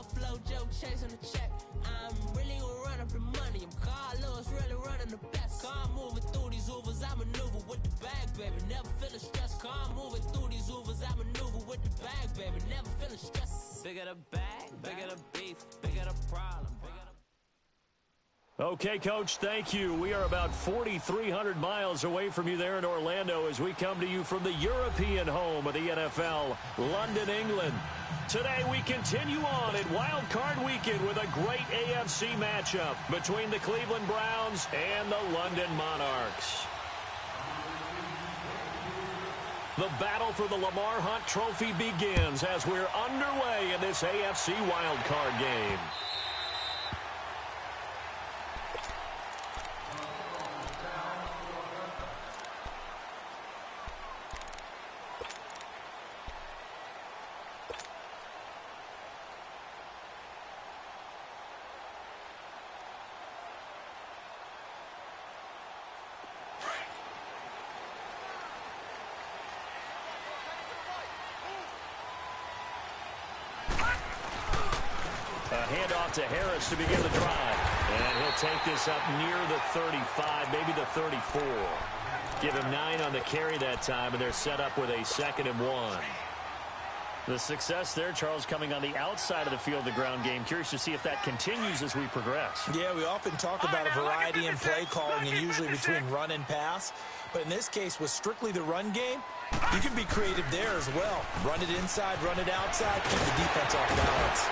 Buffalo Joe chasing the check. I'm really gonna run up the money. I'm Carlos, really running the best. Car moving through these Ubers, I maneuver with the bag, baby. Never feeling stressed. Car moving through these Ubers, I maneuver with the bag, baby. Never feeling stressed. Bigger the bag, bigger the beef, bigger the problem, bigger the... Okay, Coach, thank you. We are about 4,300 miles away from you there in Orlando as we come to you from the European home of the NFL, London, England. Today we continue on in Wild Card Weekend with a great AFC matchup between the Cleveland Browns and the London Monarchs. The battle for the Lamar Hunt Trophy begins as we're underway in this AFC Wild Card game. Handoff to Harris to begin the drive. And he'll take this up near the 35, maybe the 34. Give him 9 on the carry that time, and they're set up with a 2nd and 1. The success there, Charles, coming on the outside of the field, the ground game. Curious to see if that continues as we progress. Yeah, we often talk about a variety in play calling and usually between run and pass. But in this case, with strictly the run game, you can be creative there as well. Run it inside, run it outside, keep the defense off balance.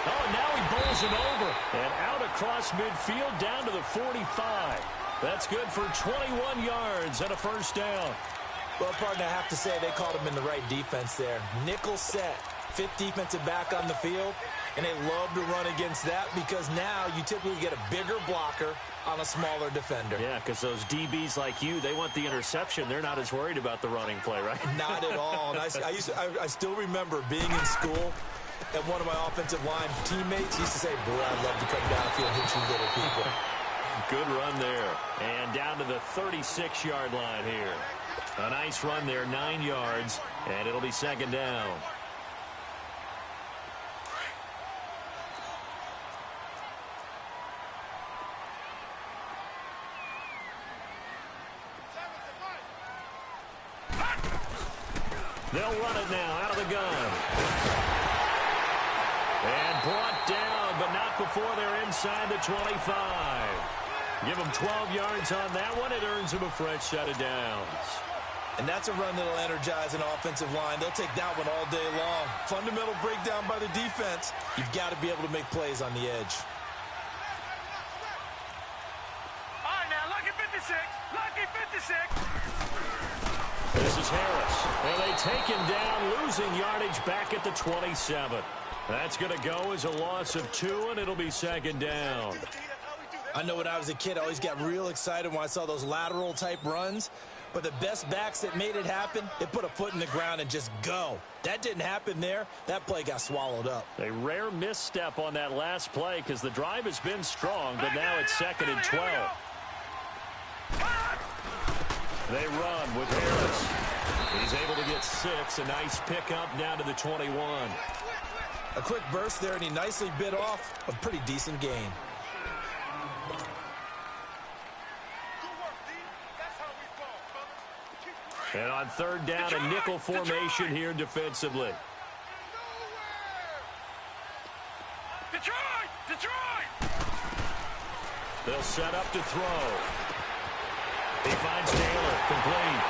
Oh, now he bowls him over. And out across midfield down to the 45. That's good for 21 yards and a first down. Well, partner, I have to say they called him in the right defense there. Nickel set, 5th defensive back on the field, and they love to run against that because now you typically get a bigger blocker on a smaller defender. Yeah, because those DBs like you, they want the interception. They're not as worried about the running play, right? Not at all. And I still remember being in school, and one of my offensive line teammates used to say, boy, I'd love to come downfield and hit you little people. Good run there. And down to the 36-yard line here. A nice run there, 9 yards, and it'll be 2nd down. They'll run it now out of the gun. And brought down, but not before they're inside the 25. Give them 12 yards on that one. It earns them a fresh set of downs. And that's a run that'll energize an offensive line. They'll take that one all day long. Fundamental breakdown by the defense. You've got to be able to make plays on the edge. All right, now, lucky 56. Lucky 56. This is Harris. And they take him down, losing yardage back at the 27. That's going to go as a loss of 2, and it'll be 2nd down. I know when I was a kid, I always got real excited when I saw those lateral-type runs. But the best backs that made it happen, they put a foot in the ground and just go. That didn't happen there. That play got swallowed up. A rare misstep on that last play because the drive has been strong, but now it's 2nd and 12. They run with Harris. He's able to get 6. A nice pickup down to the 21. A quick burst there, and he nicely bit off a pretty decent gain. And on 3rd down, a nickel formation here defensively. Detroit! They'll set up to throw. He finds Taylor, complete.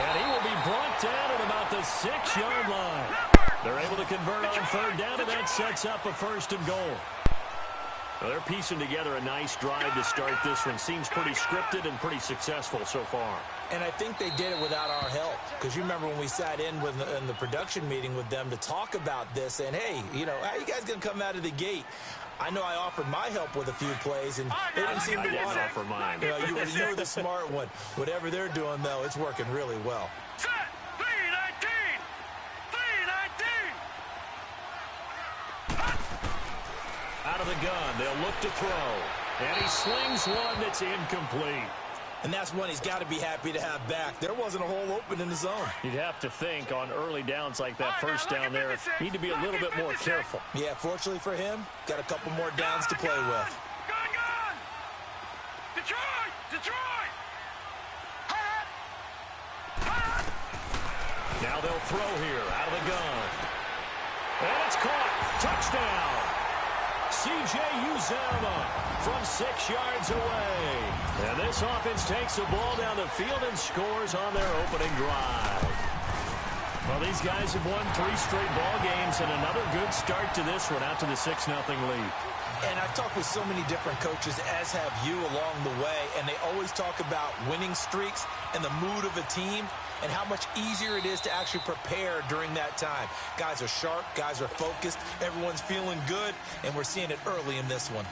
And he will be brought down at about the 6-yard line. They're able to convert on 3rd down, and that sets up a 1st and goal. Well, they're piecing together a nice drive to start this one. Seems pretty scripted and pretty successful so far. And I think they did it without our help. Because you remember when we sat in the production meeting with them to talk about this, and hey, you know, how are you guys going to come out of the gate? I know I offered my help with a few plays, and they didn't seem to want it. For mine. You know, you were the smart one. Whatever they're doing, though, it's working really well. Set! 319! 319! Out of the gun, they'll look to throw. And he slings one that's incomplete. And that's one he's got to be happy to have back. There wasn't a hole open in the zone. You'd have to think on early downs like that first down there, need to be a little bit more careful. Yeah, fortunately for him, got a couple more downs to play with. Gun! Detroit! Detroit! Now they'll throw here out of the gun. And it's caught. Touchdown. C.J. Uzomah from 6 yards away. And this offense takes the ball down the field and scores on their opening drive. Well, these guys have won 3 straight ball games and another good start to this one out to the 6-0 lead. And I've talked with so many different coaches, as have you along the way, and they always talk about winning streaks and the mood of a team and how much easier it is to actually prepare during that time. Guys are sharp, guys are focused, everyone's feeling good, and we're seeing it early in this one.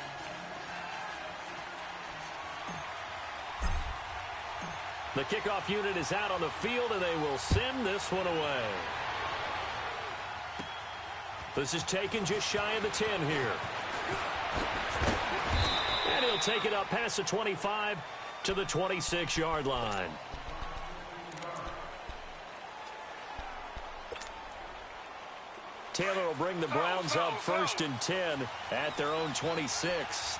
The kickoff unit is out on the field, and they will send this one away. This is taken just shy of the 10 here. And he'll take it up past the 25 to the 26-yard line. Taylor will bring the Browns up 1st and 10 at their own 26.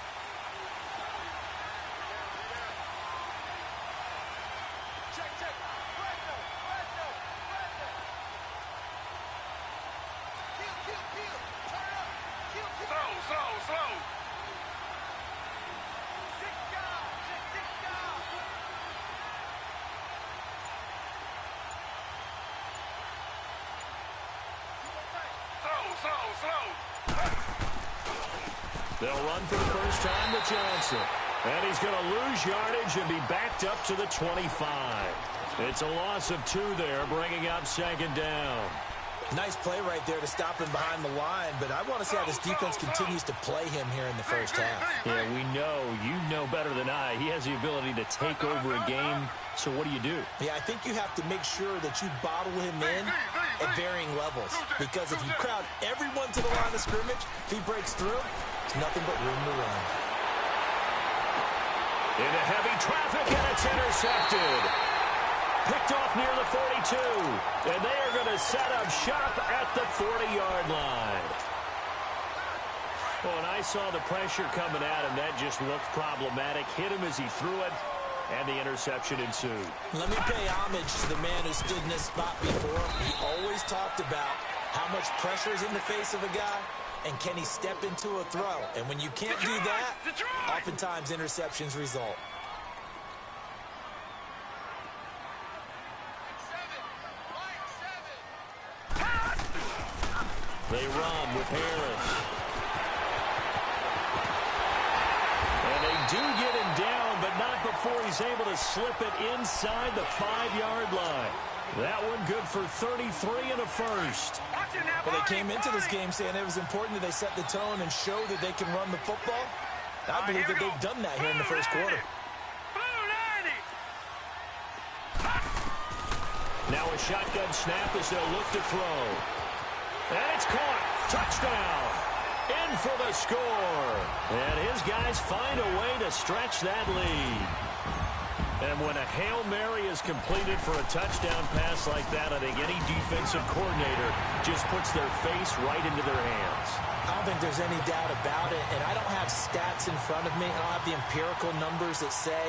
They'll run for the first time with Johnson. And he's going to lose yardage and be backed up to the 25. It's a loss of 2 there, bringing up 2nd down. Nice play right there to stop him behind the line, but I want to see how this defense continues to play him here in the first half. Yeah, we know. You know better than I. He has the ability to take over a game. So what do you do? Yeah, I think you have to make sure that you bottle him in at varying levels. Because if you crowd everyone to the line of scrimmage, if he breaks through, it's nothing but room to run. Into heavy traffic, and it's intercepted. Picked off near the 42. And they are going to set up shop at the 40-yard line. Well, and I saw the pressure coming at him. That just looked problematic. Hit him as he threw it, and the interception ensued. Let me pay homage to the man who stood in this spot before. He always talked about how much pressure is in the face of a guy, and can he step into a throw. And when you can't do that, oftentimes interceptions result. They run with Harris. And they do get him down, but not before he's able to slip it inside the 5-yard line. That one good for 33 and a first. Well, they came into this game saying it was important that they set the tone and show that they can run the football. I believe that they've done that here in the first quarter. Now a shotgun snap as they'll look to throw. And it's caught. Touchdown. In for the score. And his guys find a way to stretch that lead. And when a Hail Mary is completed for a touchdown pass like that, I think any defensive coordinator just puts their face right into their hands. I don't think there's any doubt about it. And I don't have stats in front of me. I don't have the empirical numbers that say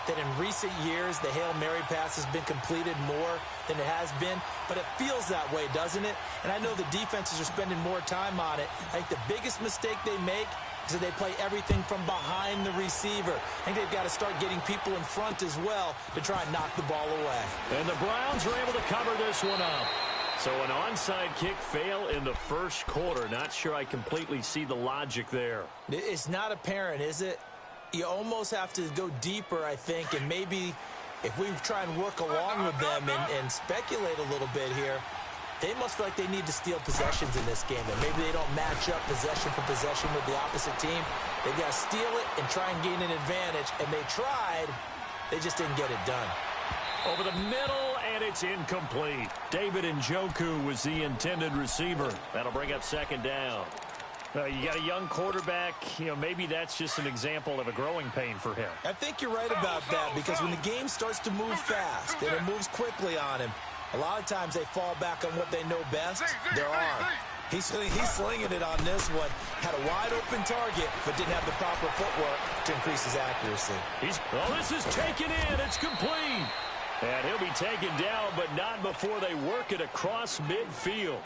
that in recent years the Hail Mary pass has been completed more than it has been, but it feels that way, doesn't it? And I know the defenses are spending more time on it. I think the biggest mistake they make is that they play everything from behind the receiver. I think they've got to start getting people in front as well to try and knock the ball away. And the Browns are able to cover this one up. So an onside kick fail in the first quarter. Not sure I completely see the logic there. It's not apparent, is it? You almost have to go deeper, I think, and maybe if we try and work along with them and speculate a little bit here, they must feel like they need to steal possessions in this game. And maybe they don't match up possession for possession with the opposite team. They've got to steal it and try and gain an advantage. And they tried. They just didn't get it done. Over the middle, and it's incomplete. David Njoku was the intended receiver. That'll bring up 2nd down. You got a young quarterback. Maybe that's just an example of a growing pain for him. I think you're right about that because when the game starts to move fast and it moves quickly on him, a lot of times they fall back on what they know best, their arm. He's slinging it on this one. Had a wide-open target, but didn't have the proper footwork to increase his accuracy. This is taken in. It's complete. And he'll be taken down, but not before they work it across midfield.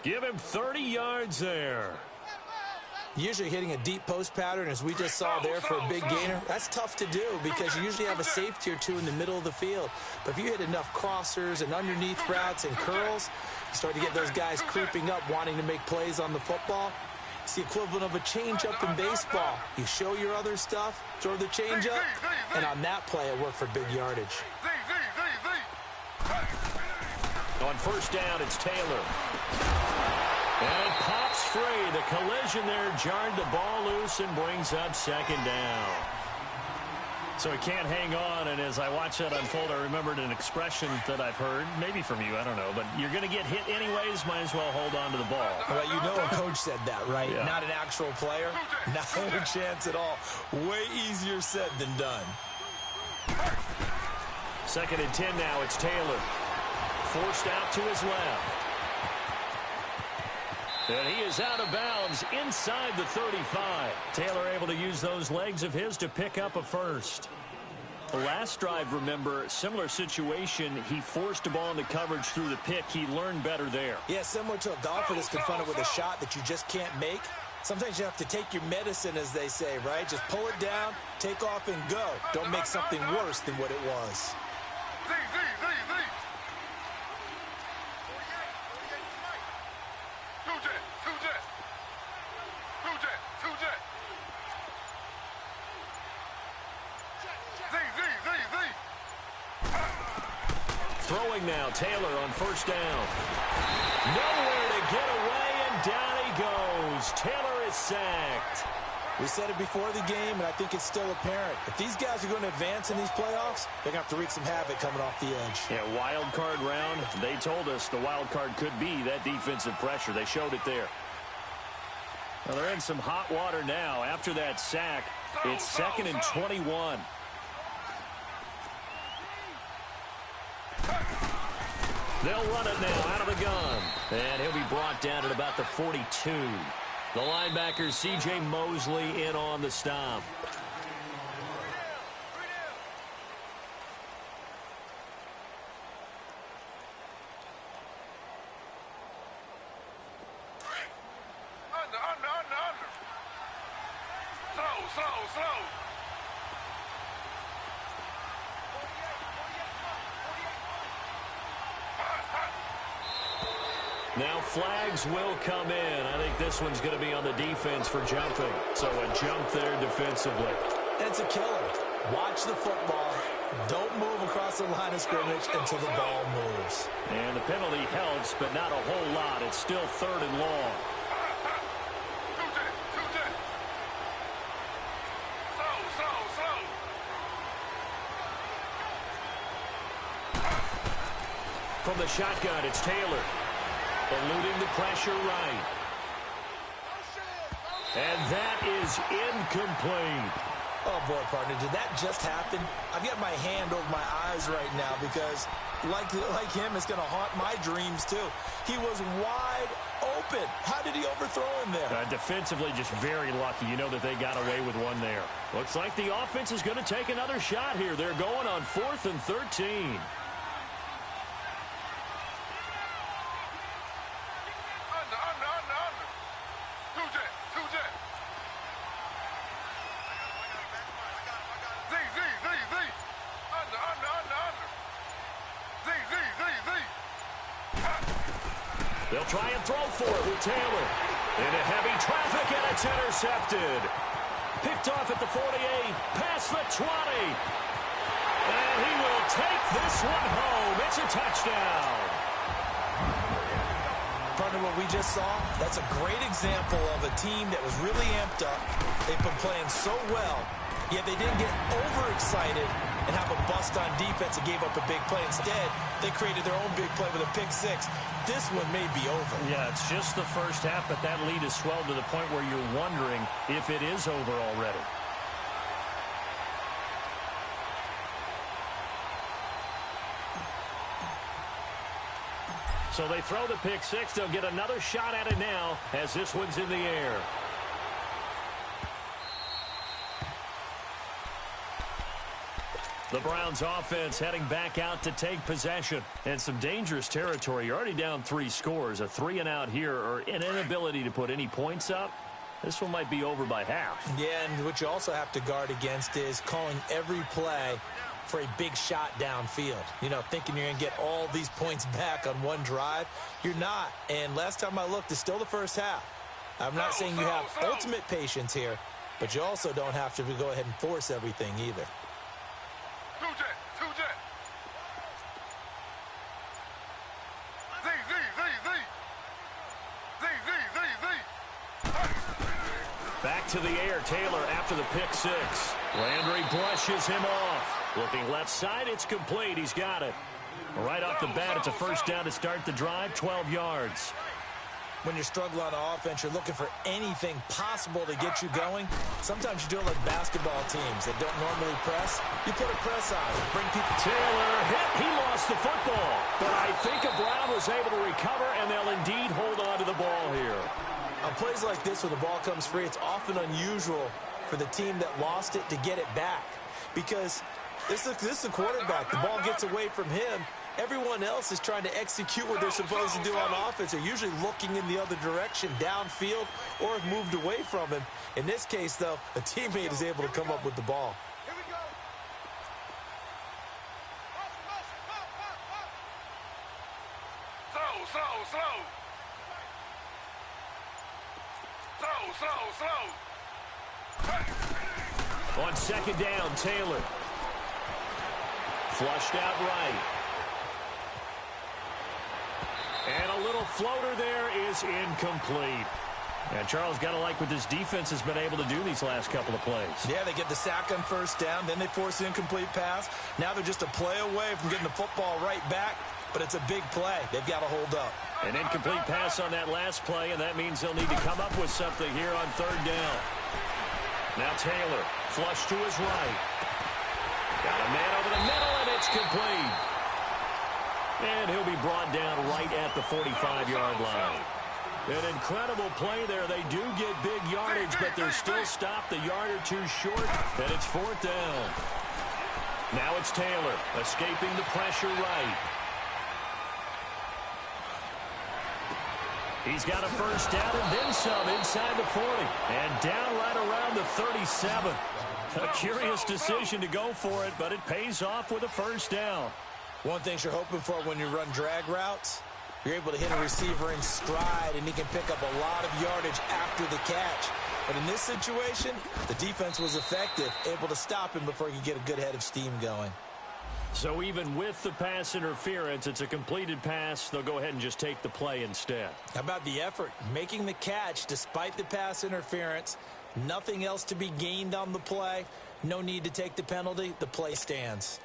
Give him 30 yards there. Usually hitting a deep post pattern, as we just saw there for a big gainer, that's tough to do because you usually have a safety or two in the middle of the field. But if you hit enough crossers and underneath routes and curls, you start to get those guys creeping up, wanting to make plays on the football. It's the equivalent of a changeup in baseball. You show your other stuff, throw the changeup, and on that play, it worked for big yardage. On first down, it's Taylor. And it pops free. The collision there jarred the ball loose and brings up second down. So he can't hang on, and as I watch that unfold, I remembered an expression that I've heard, maybe from you, I don't know, but you're going to get hit anyways, might as well hold on to the ball. Well, you know a coach said that, right? Yeah. Not an actual player. Not a chance at all. Way easier said than done. Second and 10 now, it's Taylor. Forced out to his left. And he is out of bounds inside the 35. Taylor able to use those legs of his to pick up a first. The last drive, remember, similar situation. He forced a ball into coverage through the pick. He learned better there. Yeah, similar to a golfer that's confronted with a shot that you just can't make. Sometimes you have to take your medicine, as they say, right? Just pull it down, take off, and go. Don't make something worse than what it was. Throwing now, Taylor on first down. Nowhere to get away, and down he goes. Taylor is sacked. We said it before the game, and I think it's still apparent. If these guys are going to advance in these playoffs, they're going to have to wreak some havoc coming off the edge. Yeah, wild card round. They told us the wild card could be that defensive pressure. They showed it there. Well, they're in some hot water now. After that sack, it's 2nd and 21. They'll run it now out of the gun. And he'll be brought down at about the 42. The linebacker, C.J. Mosley, in on the stop. Under. Slow. Now flags will come in. I think this one's going to be on the defense for jumping. So a jump there defensively. It's a killer. Watch the football. Don't move across the line of scrimmage until the ball moves. And the penalty helps, but not a whole lot. It's still 3rd and long. Slow. From the shotgun, it's Taylor. Eluding the pressure right. And that is incomplete. Oh, boy, partner, did that just happen? I've got my hand over my eyes right now because, like him, it's going to haunt my dreams, too. He was wide open. How did he overthrow him there? Defensively, just very lucky. You know that they got away with one there. Looks like the offense is going to take another shot here. They're going on 4th and 13. They'll try and throw for it with Taylor. Into heavy traffic, and it's intercepted. Picked off at the 48, past the 20. And he will take this one home. It's a touchdown. partner, what we just saw, that's a great example of a team that was really amped up. They've been playing so well, yet they didn't get overexcited and have a bust on defense and gave up a big play. Instead, they created their own big play with a pick six. This one may be over. Yeah, it's just the first half, but that lead has swelled to the point where you're wondering if it is over already. So they throw the pick six. They'll get another shot at it now as this one's in the air. The Browns offense heading back out to take possession. And some dangerous territory. You're already down 3 scores. A 3-and-out here or an inability to put any points up. This one might be over by half. Yeah, and what you also have to guard against is calling every play for a big shot downfield. You know, thinking you're going to get all these points back on one drive. You're not. And last time I looked, it's still the first half. I'm not saying you have ultimate patience here, but you also don't have to go ahead and force everything either. Back to the air, Taylor after the pick six. Landry brushes him off. Looking left side, it's complete. He's got it. Right off the bat, it's a first down to start the drive, 12 yards. When you're struggling on offense, you're looking for anything possible to get you going. Sometimes you do it like basketball teams that don't normally press. You put a press on it, bring people. Taylor hit. He lost the football. But I think Brown was able to recover, and they'll indeed hold on to the ball here. On plays like this where the ball comes free, it's often unusual for the team that lost it to get it back. Because this is the quarterback. The ball gets away from him. Everyone else is trying to execute what they're supposed to do on offense. They're usually looking in the other direction, downfield, or have moved away from him. In this case, though, a teammate is able to come up with the ball. Here we go. Slow. On second down, Taylor. Flushed out right. And a little floater there is incomplete. And Charles, got to like what this defense has been able to do these last couple of plays. Yeah, they get the sack on first down, then they force the incomplete pass. Now they're just a play away from getting the football right back, but it's a big play. They've got to hold up. An incomplete pass on that last play, and that means they'll need to come up with something here on third down. Now Taylor, flush to his right. Got a man over the middle, and it's complete. And he'll be brought down right at the 45-yard line. An incredible play there. They do get big yardage, but they're still stopped a yard or two short, and it's fourth down. Now it's Taylor, escaping the pressure right. He's got a first down and then some inside the 40. And down right around the 37. A curious decision to go for it, but it pays off with a first down. One thing you're hoping for when you run drag routes, you're able to hit a receiver in stride, and he can pick up a lot of yardage after the catch. But in this situation, the defense was effective, able to stop him before he could get a good head of steam going. So even with the pass interference, it's a completed pass. They'll go ahead and just take the play instead. How about the effort? Making the catch despite the pass interference. Nothing else to be gained on the play. No need to take the penalty. The play stands.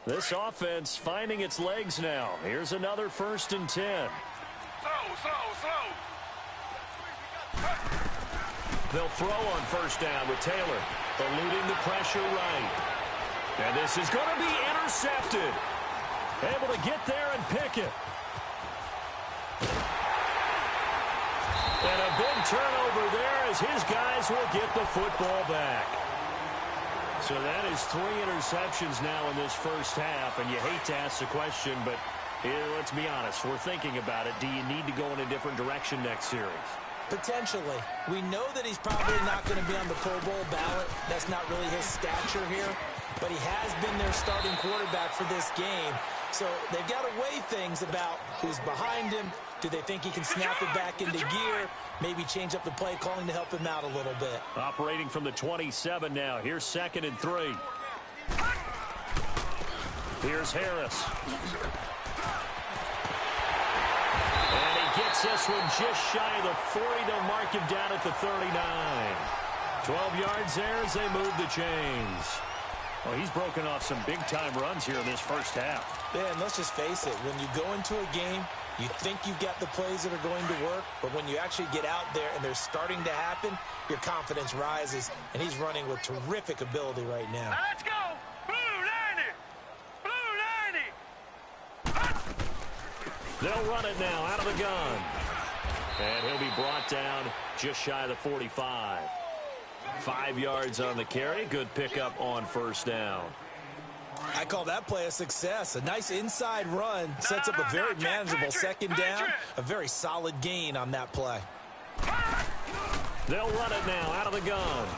This offense finding its legs now. Here's another 1st and 10. Slow. They'll throw on first down with Taylor, eluding the pressure right. And this is going to be intercepted. Able to get there and pick it. And a big turnover there as his guys will get the football back. So that is 3 interceptions now in this first half, and you hate to ask the question, but let's be honest. We're thinking about it. Do you need to go in a different direction next series? Potentially. We know that he's probably not going to be on the Pro Bowl ballot. That's not really his stature here. But he has been their starting quarterback for this game. So they've got to weigh things about who's behind him. Do they think he can snap it back into gear? Maybe change up the play calling to help him out a little bit. Operating from the 27 now. Here's 2nd and 3. Here's Harris. And he gets this one just shy of the 40. They'll mark him down at the 39. 12 yards there as they move the chains. Well, he's broken off some big-time runs here in this first half. Man, let's just face it. When you go into a game, you think you've got the plays that are going to work, but when you actually get out there and they're starting to happen, your confidence rises, and he's running with terrific ability right now. Now let's go! Blue 90! Blue 90! They'll run it now out of the gun. And he'll be brought down just shy of the 45. 5 yards on the carry. Good pickup on first down. I call that play a success. A nice inside run sets up a very manageable second down. A very solid gain on that play. They'll run it now out of the gun.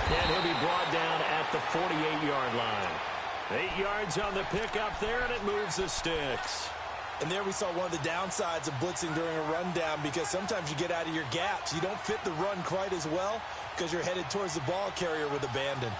And he'll be brought down at the 48-yard line. 8 yards on the pickup there, and it moves the sticks. And there we saw one of the downsides of blitzing during a rundown, because sometimes you get out of your gaps. You don't fit the run quite as well because you're headed towards the ball carrier with abandon.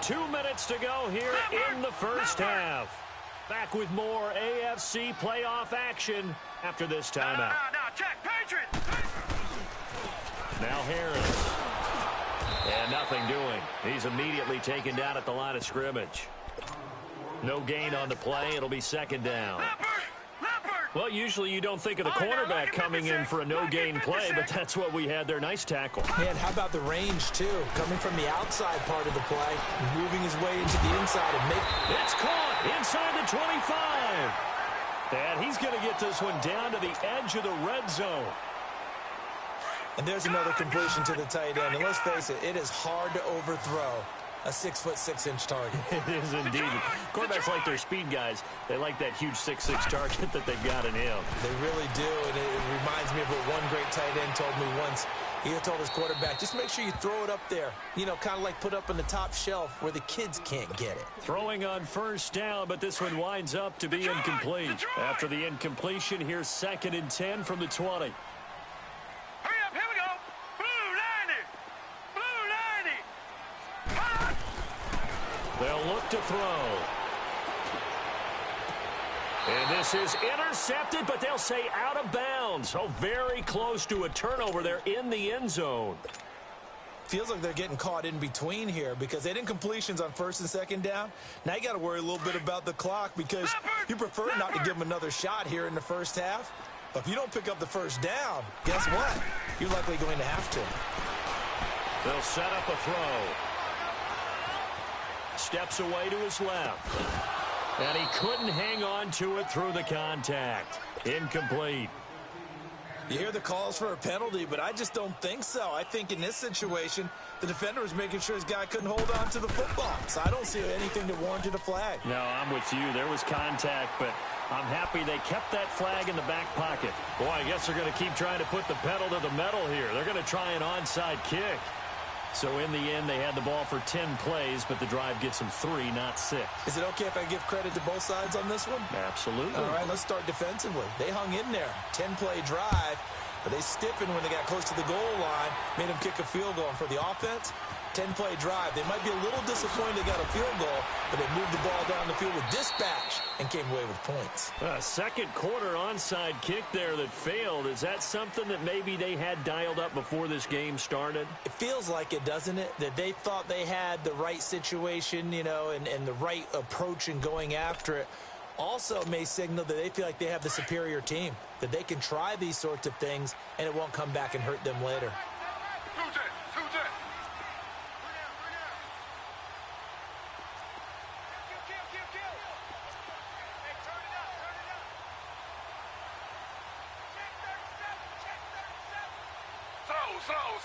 Two minutes to go here in the first half. Back with more AFC playoff action after this timeout. Now, check, Patriots! Now Harris. And nothing doing. He's immediately taken down at the line of scrimmage. No gain on the play. It'll be second down. Well, usually you don't think of the cornerback coming in for a no-gain play, but that's what we had there. Nice tackle. Man, how about the range, too? Coming from the outside part of the play, moving his way into the inside and make... It's caught inside the 25. And he's going to get this one down to the edge of the red zone. And there's another completion to the tight end. And let's face it, it is hard to overthrow a 6'6" target. It is indeed. Quarterbacks like their speed guys. They like that huge 6'6" target that they've got in him. They really do, and it reminds me of what one great tight end told me once. He told his quarterback, just make sure you throw it up there. You know, kind of like put up on the top shelf where the kids can't get it. Throwing on first down, but this one winds up to be incomplete. After the incompletion, here's 2nd and 10 from the 20. Hurry up, here we go! Blue 90! Blue 90! They'll look to throw. And this is intercepted, but they'll say out of bounds. So very close to a turnover there in the end zone. Feels like they're getting caught in between here because they didn't completions on 1st and 2nd down. Now you got to worry a little bit about the clock because you prefer not to give them another shot here in the first half. But if you don't pick up the first down, guess what? You're likely going to have to. They'll set up a throw. Steps away to his left. And he couldn't hang on to it through the contact. Incomplete. You hear the calls for a penalty, but I just don't think so. I think in this situation, the defender was making sure his guy couldn't hold on to the football. So I don't see anything that warranted a flag. No, I'm with you. There was contact, but I'm happy they kept that flag in the back pocket. Boy, I guess they're going to keep trying to put the pedal to the metal here. They're going to try an onside kick. So in the end, they had the ball for 10 plays, but the drive gets them 3, not 6. Is it okay if I give credit to both sides on this one? Absolutely. All right, let's start defensively. They hung in there. 10-play drive, but they stiffened when they got close to the goal line, made them kick a field goal. And for the offense, 10-play drive. They might be a little disappointed they got a field goal, but they moved the ball down the field with dispatch and came away with points. Second quarter onside kick there that failed. Is that something that maybe they had dialed up before this game started? It feels like it, doesn't it? That they thought they had the right situation, you know, and the right approach in going after it. Also may signal that they feel like they have the superior team, that they can try these sorts of things and it won't come back and hurt them later.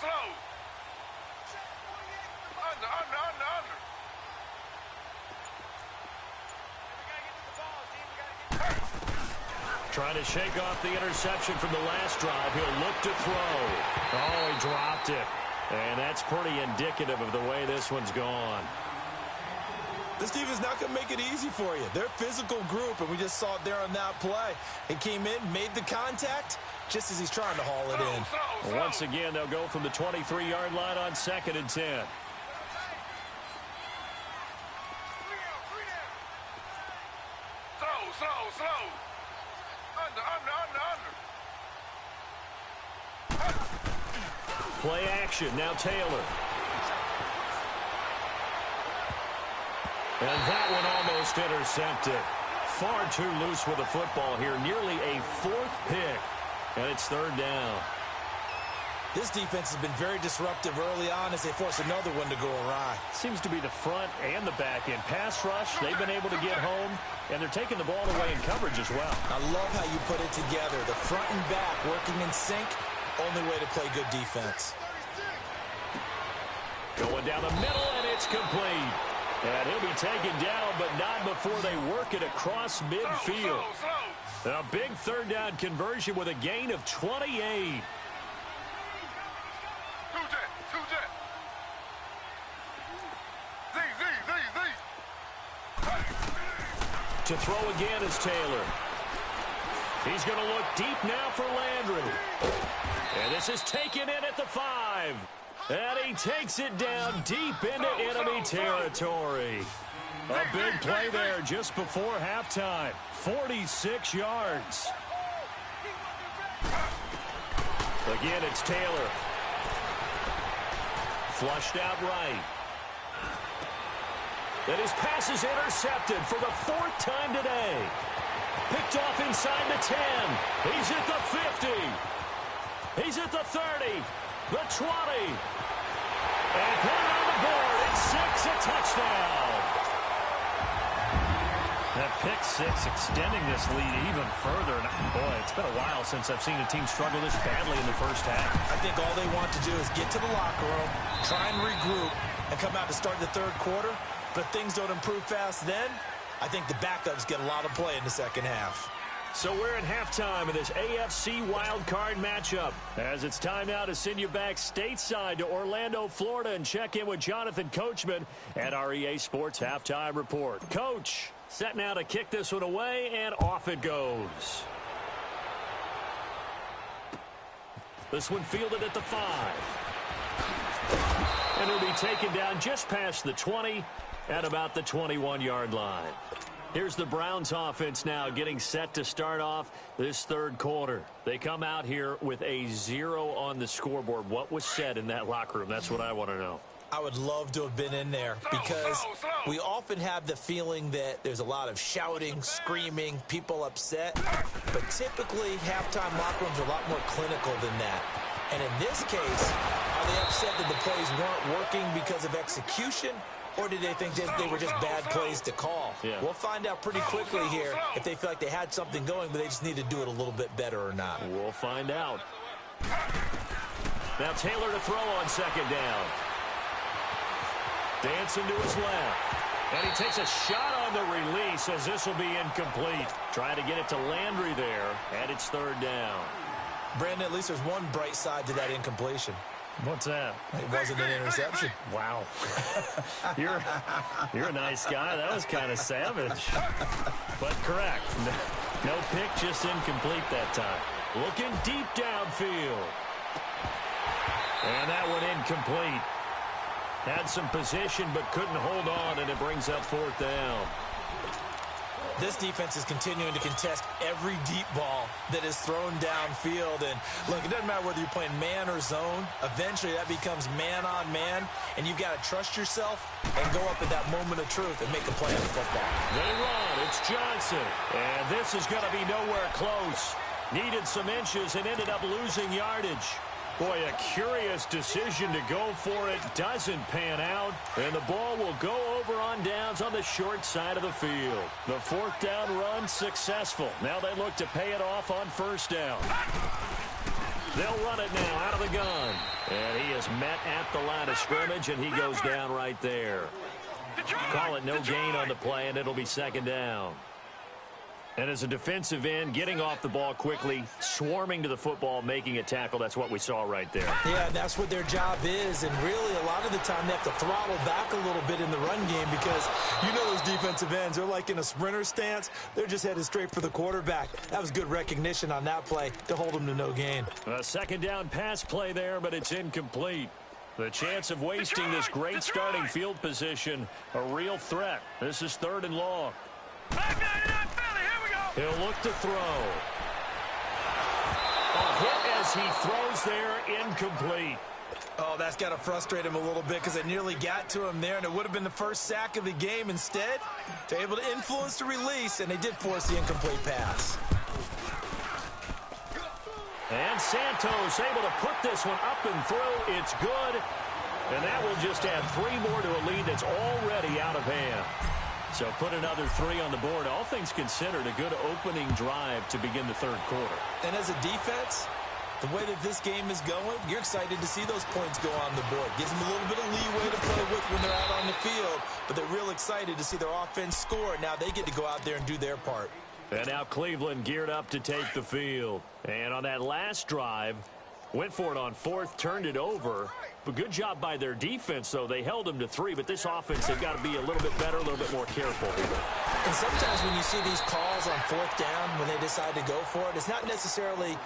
Slow. Under. Trying to shake off the interception from the last drive. He'll look to throw. Oh, he dropped it. And that's pretty indicative of the way this one's gone. This team is not going to make it easy for you. They're a physical group, and we just saw it there on that play. They came in, made the contact, just as he's trying to haul it in. Once again, they'll go from the 23-yard line on 2nd and 10. Slow. Under. Play action. Now Taylor. And that one almost intercepted. Far too loose with the football here. Nearly a 4th pick. And it's 3rd down. This defense has been very disruptive early on as they force another one to go awry. Seems to be the front and the back end. Pass rush, they've been able to get home, and they're taking the ball away in coverage as well. I love how you put it together. The front and back working in sync, only way to play good defense. Going down the middle, and it's complete. And he'll be taken down, but not before they work it across midfield. A big 3rd down conversion with a gain of 28. To throw again is Taylor. He's going to look deep now for Landry. And this is taken in at the 5. And he takes it down deep into enemy territory. A big play there just before halftime. 46 yards. Again, it's Taylor. Flushed out right. And his pass is intercepted for the 4th time today. Picked off inside the 10. He's at the 50. He's at the 30. The 20. And put it on the board. It's 6, a touchdown. That pick 6 extending this lead even further. And boy, it's been a while since I've seen a team struggle this badly in the first half. I think all they want to do is get to the locker room, try and regroup, and come out to start the 3rd quarter. But if things don't improve fast then, I think the backups get a lot of play in the 2nd half. So we're at halftime of this AFC wildcard matchup. As it's time now to send you back stateside to Orlando, Florida, and check in with Jonathan Coachman at our EA Sports Halftime Report. Coach, set now to kick this one away, and off it goes. This one fielded at the 5. And it'll be taken down just past the 20 at about the 21-yard line. Here's the Browns offense now getting set to start off this 3rd quarter. They come out here with a 0 on the scoreboard. What was said in that locker room? That's what I want to know. I would love to have been in there because we often have the feeling that there's a lot of shouting, screaming, people upset. But typically, halftime locker rooms are a lot more clinical than that. And in this case, are they upset that the plays weren't working because of execution? Or did they think they were just bad plays to call? Yeah. We'll find out pretty quickly here if they feel like they had something going, but they just need to do it a little bit better or not. We'll find out. Now Taylor to throw on 2nd down. Dancing to his left. And he takes a shot on the release as this will be incomplete. Trying to get it to Landry there, and it's 3rd down. Brandon, at least there's one bright side to that incompletion. What's that? It wasn't an interception. Wow. You're a nice guy. That was kind of savage. But correct. No pick, just incomplete that time. Looking deep downfield. And that one incomplete. Had some position but couldn't hold on, and it brings up 4th down. This defense is continuing to contest every deep ball that is thrown downfield. And, look, it doesn't matter whether you're playing man or zone. Eventually, that becomes man-on-man, and you've got to trust yourself and go up at that moment of truth and make a play on the football. They run. It's Johnson. And this is going to be nowhere close. Needed some inches and ended up losing yardage. Boy, a curious decision to go for it. Doesn't pan out. And the ball will go over on downs on the short side of the field. The 4th down run successful. Now they look to pay it off on 1st down. They'll run it now out of the gun. And he is met at the line of scrimmage, and he goes down right there. Call it no gain on the play, and it'll be 2nd down. And as a defensive end, getting off the ball quickly, swarming to the football, making a tackle, that's what we saw right there. Yeah, that's what their job is. And really, a lot of the time, they have to throttle back a little bit in the run game because you know those defensive ends, they're like in a sprinter stance. They're just headed straight for the quarterback. That was good recognition on that play to hold them to no gain. A second down pass play there, but it's incomplete. The chance of wasting this great starting field position, a real threat. This is 3rd and long. He'll look to throw. A hit as he throws there, incomplete. Oh, that's got to frustrate him a little bit because it nearly got to him there, and it would have been the first sack of the game. Instead, they're able to influence the release, and they did force the incomplete pass. And Santos able to put this one up and through. It's good. And that will just add 3 more to a lead that's already out of hand. So put another 3 on the board. All things considered, a good opening drive to begin the 3rd quarter. And as a defense, the way that this game is going, you're excited to see those points go on the board. Gives them a little bit of leeway to play with when they're out on the field. But they're real excited to see their offense score. Now they get to go out there and do their part. And now Cleveland geared up to take the field. And on that last drive, went for it on 4th, turned it over. But good job by their defense, though. They held them to 3, but this offense, they've got to be a little bit better, a little bit more careful. And sometimes when you see these calls on 4th down, when they decide to go for it, it's not necessarily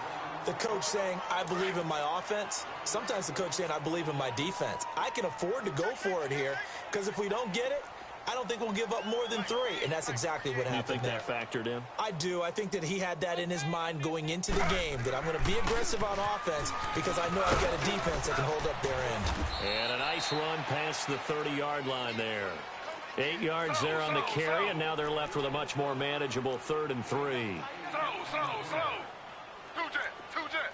the coach saying, I believe in my offense. Sometimes the coach saying, I believe in my defense. I can afford to go for it here, because if we don't get it, I don't think we'll give up more than 3, and that's exactly what happened there. You think that factored in? I do. I think that he had that in his mind going into the game, that I'm going to be aggressive on offense because I know I've got a defense that can hold up their end. And a nice run past the 30-yard line there. 8 yards there on the carry, and now they're left with a much more manageable 3rd and 3. Slow. 2 jet.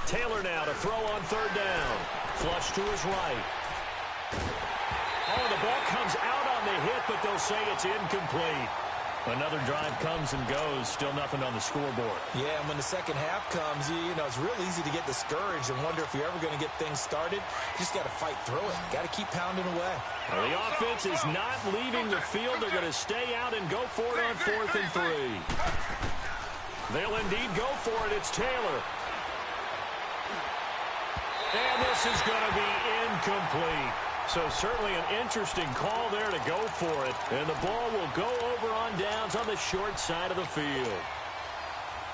Taylor now to throw on 3rd down. Flush to his right. Oh, the ball comes out on the hit, but they'll say it's incomplete. Another drive comes and goes. Still nothing on the scoreboard. Yeah, and when the second half comes, you know, it's real easy to get discouraged and wonder if you're ever going to get things started. You just got to fight through it. Got to keep pounding away. Well, the offense is not leaving the field. They're going to stay out and go for it on 4th and 3. They'll indeed go for it. It's Taylor. And this is going to be incomplete. So certainly an interesting call there to go for it. And the ball will go over on downs on the short side of the field.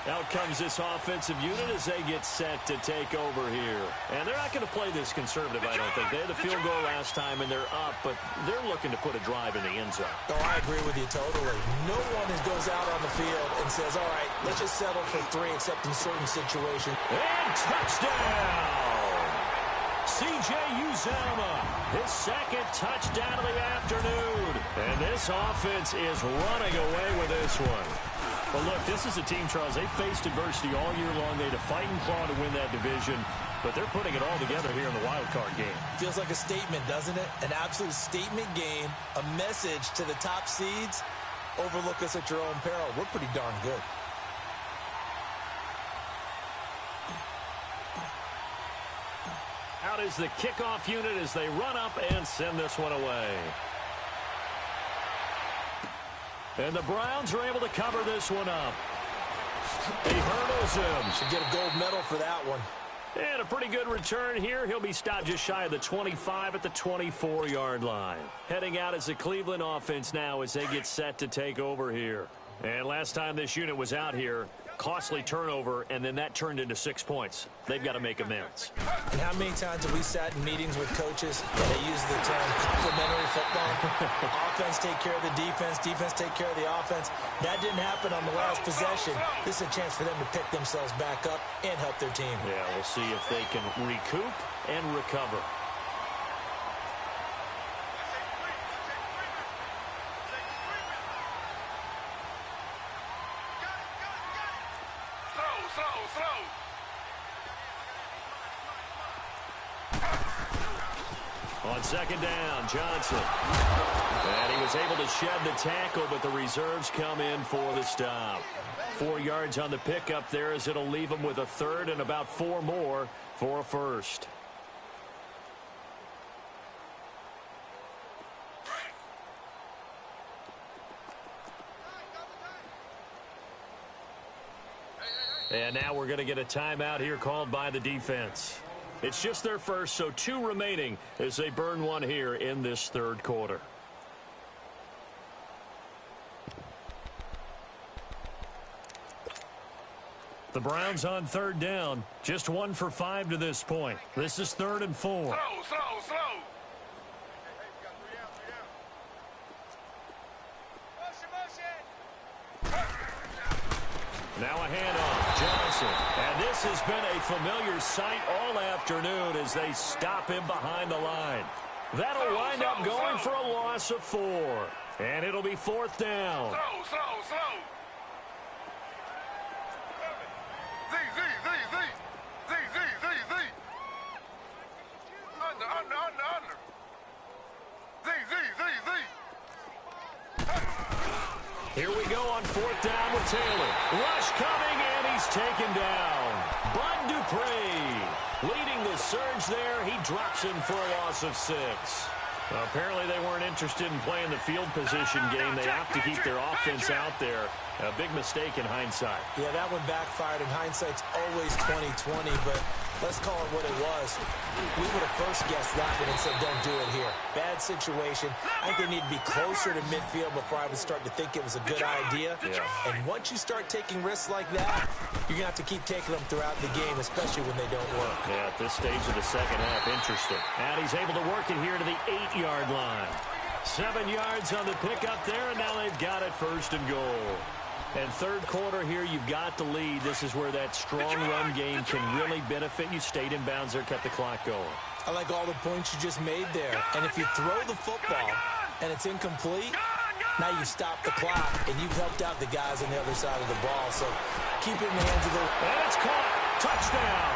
Out comes this offensive unit as they get set to take over here. And they're not going to play this conservative, I don't think. They had the field goal last time, and they're up, but they're looking to put a drive in the end zone. Oh, I agree with you totally. No one goes out on the field and says, all right, let's just settle for 3 except in certain situations. And touchdown! C.J. Uzomah, his 2nd touchdown of the afternoon. And this offense is running away with this one. But look, this is a team, Charles, they faced adversity all year long. They had to fight and claw to win that division, but they're putting it all together here in the wild card game. Feels like a statement, doesn't it? An absolute statement game, a message to the top seeds. Overlook us at your own peril. We're pretty darn good. Out is the kickoff unit as they run up and send this one away. And the Browns are able to cover this one up. He hurdles him. Should get a gold medal for that one. And a pretty good return here. He'll be stopped just shy of the 25 at the 24-yard line. Heading out as the Cleveland offense now as they get set to take over here. And last time this unit was out here, costly turnover, and then that turned into 6 points. They've got to make amends. And how many times have we sat in meetings with coaches and they use the term complementary football? Offense take care of the defense, defense take care of the offense. That didn't happen on the last possession. This is a chance for them to pick themselves back up and help their team. Yeah, we'll see if they can recoup and recover. On 2nd down, Johnson. And he was able to shed the tackle, but the reserves come in for the stop. 4 yards on the pickup there as it'll leave them with a 3rd and about 4 more for a 1st. And now we're going to get a timeout here called by the defense. It's just their first, so 2 remaining as they burn one here in this third quarter. The Browns on third down. Just 1 for 5 to this point. This is 3rd and 4. Slow. Now a handoff, Johnson. And this has been a familiar sight all afternoon as they stop him behind the line. That'll wind up going for a loss of 4. And it'll be 4th down. Slow. Z. Under. Z. Here we go on 4th down with Taylor. Rush coming, and he's taken down. Bud Dupree leading the surge there. He drops him for a loss of 6. Well, apparently they weren't interested in playing the field position game. They opt to keep their offense out there. A big mistake in hindsight. Yeah, that one backfired, and hindsight's always 20/20, but let's call it what it was. We would have first guessed that one and said, don't do it here. Bad situation. I think they need to be closer to midfield before I would start to think it was a good idea. Yeah. And once you start taking risks like that, you're going to have to keep taking them throughout the game, especially when they don't work. Yeah, at this stage of the second half, interesting. And he's able to work it here to the 8-yard line. 7 yards on the pickup there, and now they've got it 1st and goal. And third quarter here, you've got the lead. This is where that strong run game can really benefit you. Stayed in bounds there, kept the clock going. I like all the points you just made there. And if you throw the football and it's incomplete, now you stop the clock, and you've helped out the guys on the other side of the ball. So keep it in the hands of the... And it's caught. Touchdown.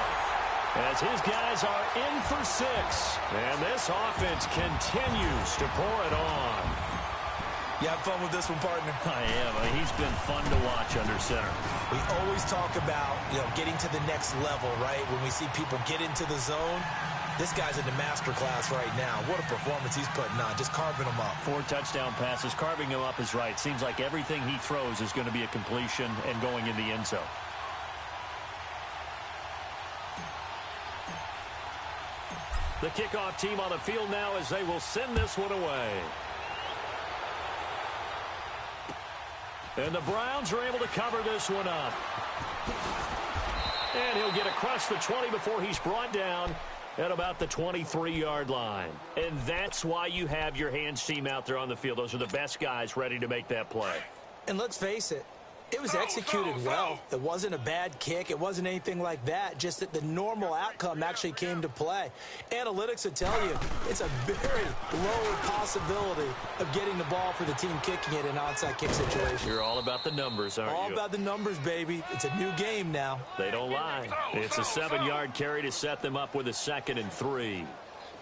As his guys are in for 6. And this offense continues to pour it on. You have fun with this one, partner? I am. He's been fun to watch under center. We always talk about, getting to the next level, right? When we see people get into the zone, this guy's in the master class right now. What a performance he's putting on, just carving them up. 4 touchdown passes. Carving him up is right. Seems like everything he throws is going to be a completion and going in the end zone. The kickoff team on the field now as they will send this one away. And the Browns are able to cover this one up. And he'll get across the 20 before he's brought down at about the 23-yard line. And that's why you have your hands team out there on the field. Those are the best guys ready to make that play. And let's face it, it was executed well. It wasn't a bad kick. It wasn't anything like that. Just that the normal outcome actually came to play. Analytics would tell you it's a very low possibility of getting the ball for the team kicking it in an onside kick situation. You're all about the numbers, aren't you? All about the numbers, baby. It's a new game now. They don't lie. It's a 7-yard carry to set them up with a 2nd and 3.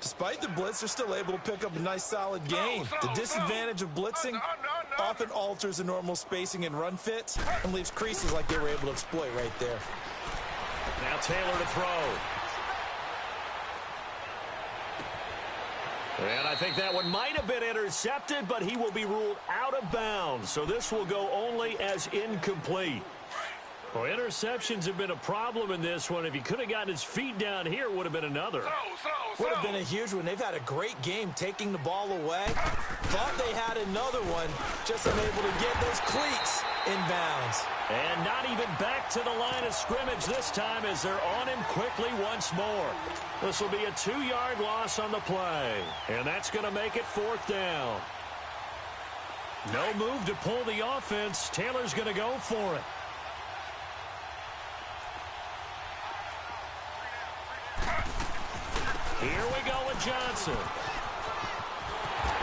Despite the blitz, they're still able to pick up a nice, solid gain. The disadvantage of blitzing often alters the normal spacing and run fits and leaves creases like they were able to exploit right there. Now Taylor to throw. And I think that one might have been intercepted, but he will be ruled out of bounds. So this will go only as incomplete. Well, interceptions have been a problem in this one. If he could have gotten his feet down here, it would have been another. Would have been a huge one. They've had a great game taking the ball away. Thought they had another one, just unable to get those cleats in bounds. And not even back to the line of scrimmage this time as they're on him quickly once more. This will be a 2-yard loss on the play. And that's going to make it 4th down. No move to pull the offense. Taylor's going to go for it. Here we go with Johnson.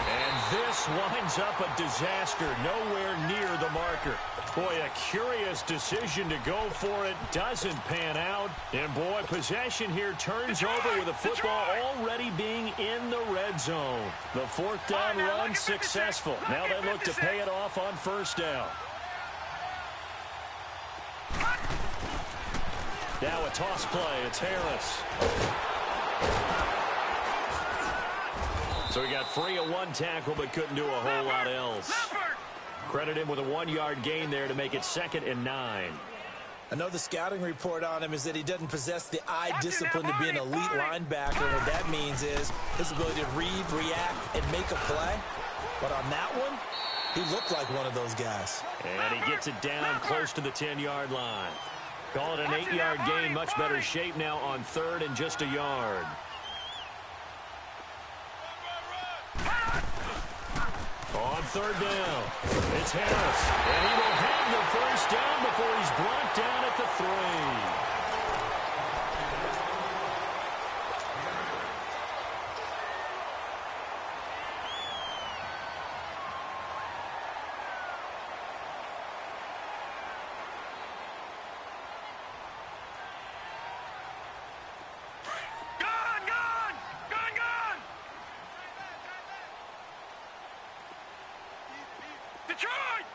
And this winds up a disaster, nowhere near the marker. Boy, a curious decision to go for it. Doesn't pan out. And boy, possession here turns over with the football already being in the red zone. The 4th down run successful. Now they look to pay it off on 1st down. Now a toss play. It's Harris. So he got free of 1 tackle, but couldn't do a whole lot else. Credit him with a 1-yard gain there to make it 2nd and 9. I know the scouting report on him is that he doesn't possess the eye discipline to be an elite linebacker. And what that means is his ability to read, react, and make a play. But on that one, he looked like one of those guys. And he gets it down close to the 10-yard line. Call it an 8-yard gain. Much better shape now on 3rd and just a yard. On 3rd down, it's Harris. And he will have the first down before he's brought down at the 3.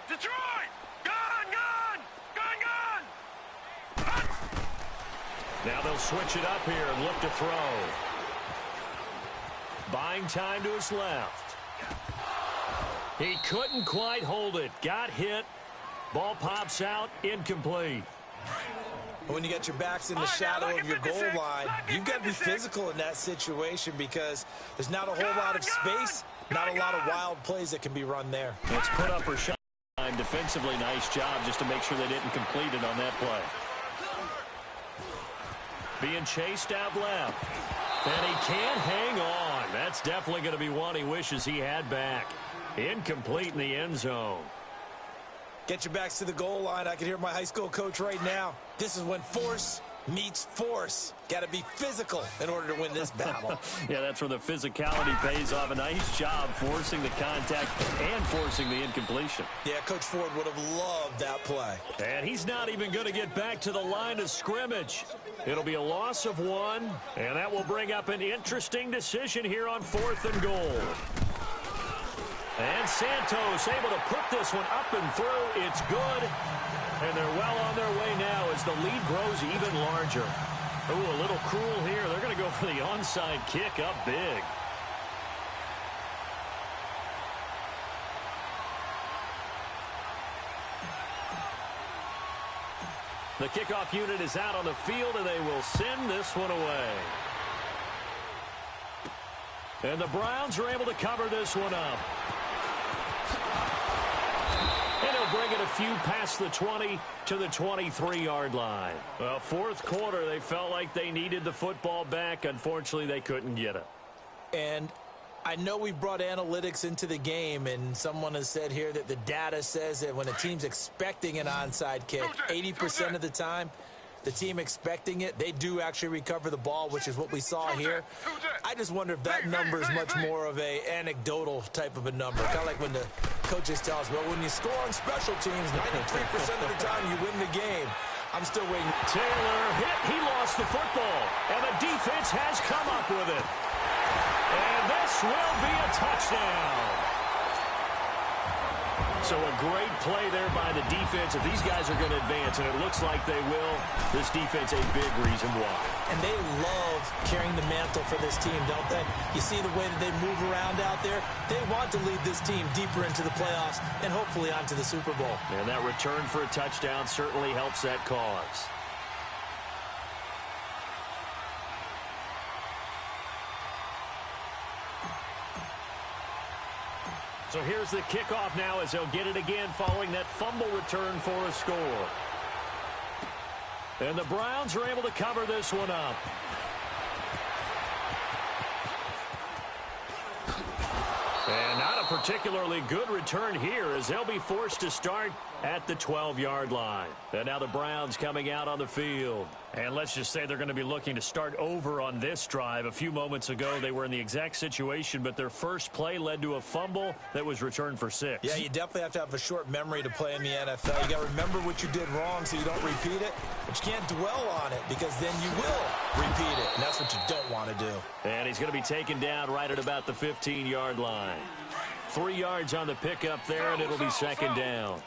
Detroit! Gun! Now they'll switch it up here and look to throw. Buying time to his left. He couldn't quite hold it. Got hit. Ball pops out. Incomplete. When you got your backs in the shadow of your goal line, you've got to be physical in that situation because there's not a whole lot of space, not a lot of wild plays that can be run there. It's put up or shot. Defensively, nice job just to make sure they didn't complete it on that play. Being chased out left. And he can't hang on. That's definitely going to be one he wishes he had back. Incomplete in the end zone. Get your backs to the goal line. I can hear my high school coach right now. This is when force meets force. Got to be physical in order to win this battle. Yeah, that's where the physicality pays off. A nice job forcing the contact and forcing the incompletion. Yeah, Coach Ford would have loved that play. And he's not even going to get back to the line of scrimmage. It'll be a loss of 1, and that will bring up an interesting decision here on 4th and goal. And Santos able to put this one up and through. It's good. And they're well on their way now as the lead grows even larger. Ooh, a little cruel here. They're going to go for the onside kick up big. The kickoff unit is out on the field, and they will send this one away. And the Browns are able to cover this one up. And he'll bring it a few past the 20 to the 23-yard line. Well, 4th quarter, they felt like they needed the football back. Unfortunately, they couldn't get it. And I know we brought analytics into the game, and someone has said here that the data says that when a team's expecting an onside kick, 80% of the time, the team expecting it, they do actually recover the ball, which is what we saw here. I just wonder if that number is much more of a anecdotal type of a number. Kind of like when the coaches tell us, well, when you score on special teams, 93% of the time you win the game. I'm still waiting. Taylor hit. He lost the football, and the defense has come up with it. And this will be a touchdown. So a great play there by the defense. If these guys are going to advance, and it looks like they will, this defense a big reason why. And they love carrying the mantle for this team, don't they? You see the way that they move around out there? They want to lead this team deeper into the playoffs and hopefully onto the Super Bowl. And that return for a touchdown certainly helps that cause. So here's the kickoff now as they'll get it again following that fumble return for a score. And the Browns are able to cover this one up. And not a particularly good return here as they'll be forced to start at the 12-yard line. And now the Browns coming out on the field. And let's just say they're going to be looking to start over on this drive. A few moments ago, they were in the exact situation, but their first play led to a fumble that was returned for 6. Yeah, you definitely have to have a short memory to play in the NFL. You got to remember what you did wrong so you don't repeat it, but you can't dwell on it because then you will repeat it, and that's what you don't want to do. And he's going to be taken down right at about the 15-yard line. 3 yards on the pickup there, and it'll be second down.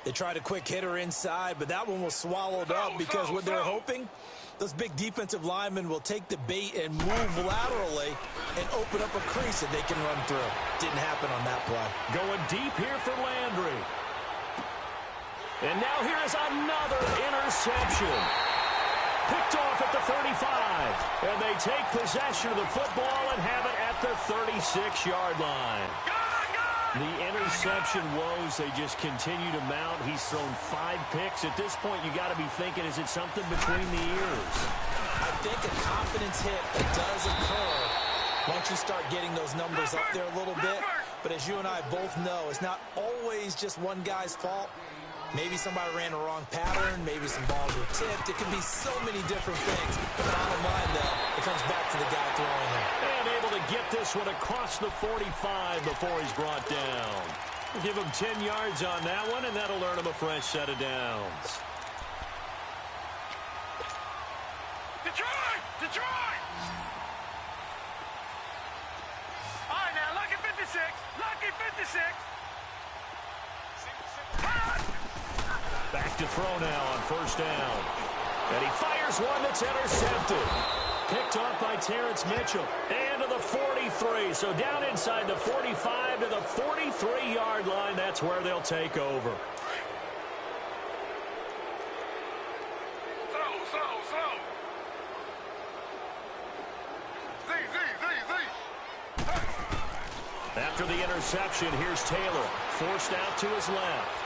They tried a quick hitter inside, but that one was swallowed up because what they're hoping, those big defensive linemen will take the bait and move laterally and open up a crease that they can run through. Didn't happen on that play. Going deep here for Landry. And now here is another interception. Picked off at the 35. And they take possession of the football and have it at the 36-yard line. The interception woes, they just continue to mount. He's thrown 5 picks. At this point, you got to be thinking, is it something between the ears? I think a confidence hit does occur once you start getting those numbers up there a little bit. But as you and I both know, it's not always just one guy's fault. Maybe somebody ran a wrong pattern. Maybe some balls were tipped. It can be so many different things. But bottom line, though, it comes back to the guy throwing them. And able to get this one across the 45 before he's brought down. We'll give him 10 yards on that one, and that'll earn him a fresh set of downs. Detroit! Detroit! All right, now, lucky 56. Lucky 56. Back to throw now on first down. And he fires one that's intercepted. Picked off by Terrence Mitchell. And to the 43. So down inside the 45 to the 43-yard line. That's where they'll take over. Slow. After the interception, here's Taylor. Forced out to his left.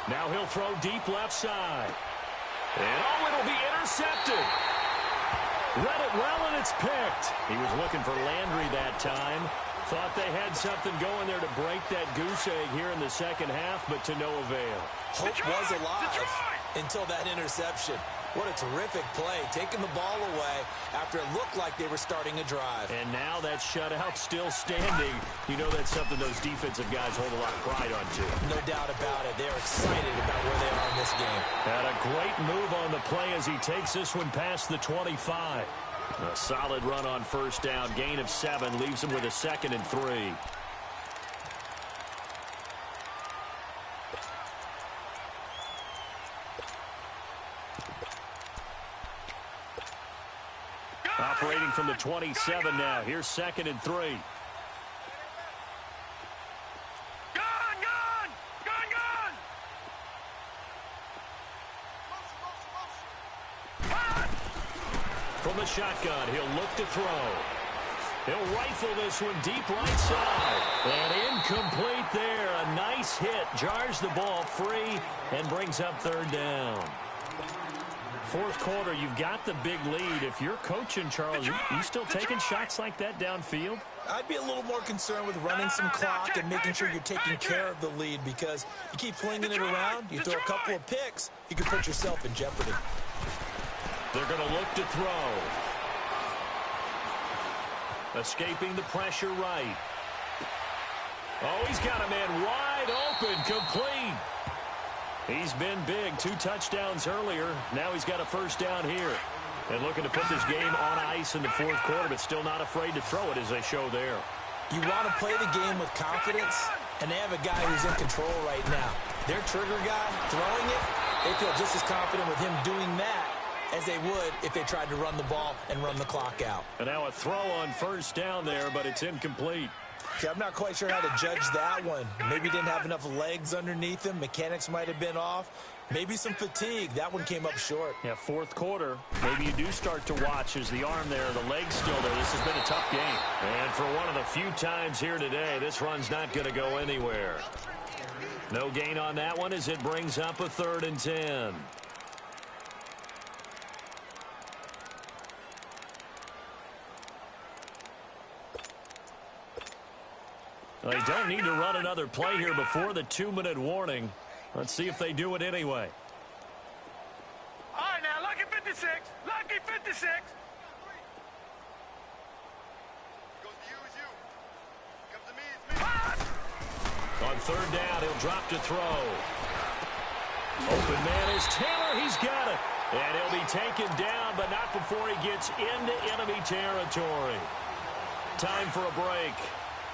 Now he'll throw deep left side. And it'll be intercepted. Read it well, and it's picked. He was looking for Landry that time. Thought they had something going there to break that goose egg here in the second half, but to no avail. Hope was alive until that interception. What a terrific play, taking the ball away after it looked like they were starting a drive. And now that shutout still standing. You know that's something those defensive guys hold a lot of pride on, too. No doubt about it. They're excited about where they are in this game. And a great move on the play as he takes this one past the 25. A solid run on first down. Gain of 7 leaves him with a 2nd and 3. Operating from the 27 now. Here's 2nd and 3. From the shotgun, he'll look to throw. He'll rifle this one deep right side. And incomplete there. A nice hit. Jars the ball free and brings up 3rd down. Fourth quarter, you've got the big lead. If you're coaching, Charles, you still taking shots like that downfield? I'd be a little more concerned with running some clock and making sure you're taking care of the lead, because you keep flinging it around, you throw a couple of picks, you can put yourself in jeopardy. They're going to look to throw. Escaping the pressure right. Oh, he's got a man wide open, complete. He's been big. 2 touchdowns earlier. Now he's got a first down here. And looking to put this game on ice in the fourth quarter, but still not afraid to throw it as they show there. You want to play the game with confidence, and they have a guy who's in control right now. Their trigger guy throwing it, they feel just as confident with him doing that as they would if they tried to run the ball and run the clock out. And now a throw on first down there, but it's incomplete. Okay, I'm not quite sure how to judge that one. Maybe he didn't have enough legs underneath him. Mechanics might have been off. Maybe some fatigue. That one came up short. Yeah, fourth quarter. Maybe you do start to watch as the arm there, the leg's still there. This has been a tough game. And for one of the few times here today, this run's not going to go anywhere. No gain on that one as it brings up a 3rd and 10. They don't need to run another play here before the 2-minute warning. Let's see if they do it anyway. All right, now, lucky 56. Lucky 56. On 3rd down, he'll drop to throw. Open man is Taylor. He's got it. And he'll be taken down, but not before he gets into enemy territory. Time for a break.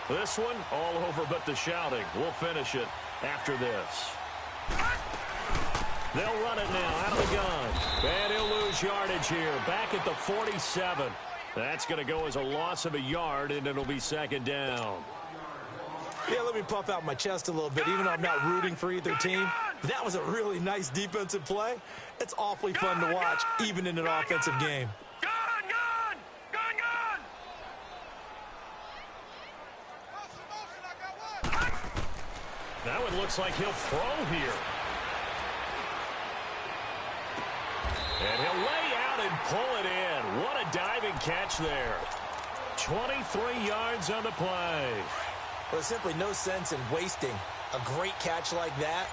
This one, all over but the shouting. We'll finish it after this. They'll run it now out of the gun. And he'll lose yardage here. Back at the 47. That's going to go as a loss of a yard, and it'll be 2nd down. Yeah, let me puff out my chest a little bit. Even though I'm not rooting for either team, That was a really nice defensive play. It's awfully fun to watch, even in an offensive game. Now it looks like he'll throw here. And he'll lay out and pull it in. What a diving catch there. 23 yards on the play. Well, there's simply no sense in wasting a great catch like that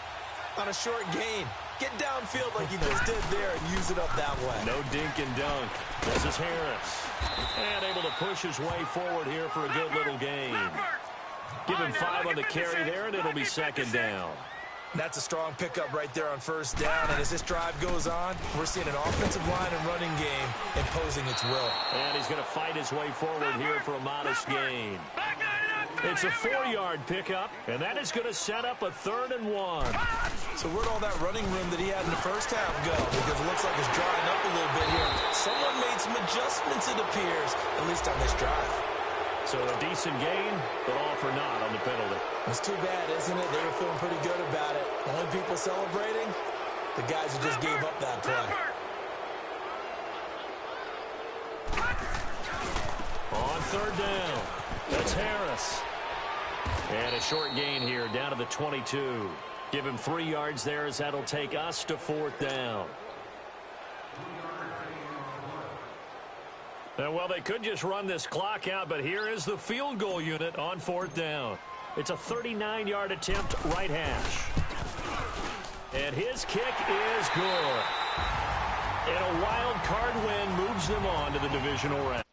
on a short gain. Get downfield like you just did there and use it up that way. No dink and dunk. This is Harris. And able to push his way forward here for a good little gain. Give him 5 on the carry there, and it'll be second down. That's a strong pickup right there on first down. And as this drive goes on, we're seeing an offensive line and running game imposing its will. And he's going to fight his way forward here for a modest gain. It's a 4-yard pickup, and that is going to set up a 3rd and 1. So where'd all that running room that he had in the first half go? Because it looks like it's drying up a little bit here. Someone made some adjustments, it appears, at least on this drive. So a decent gain, but all for naught on the penalty. It's too bad, isn't it? They were feeling pretty good about it. Only people celebrating, the guys who just gave up that play. On 3rd down, that's Harris. And a short gain here, down to the 22. Give him 3 yards there as that'll take us to 4th down. And, well, they could just run this clock out, but here is the field goal unit on 4th down. It's a 39-yard attempt, right hash. And his kick is good. And a wild card win moves them on to the divisional round.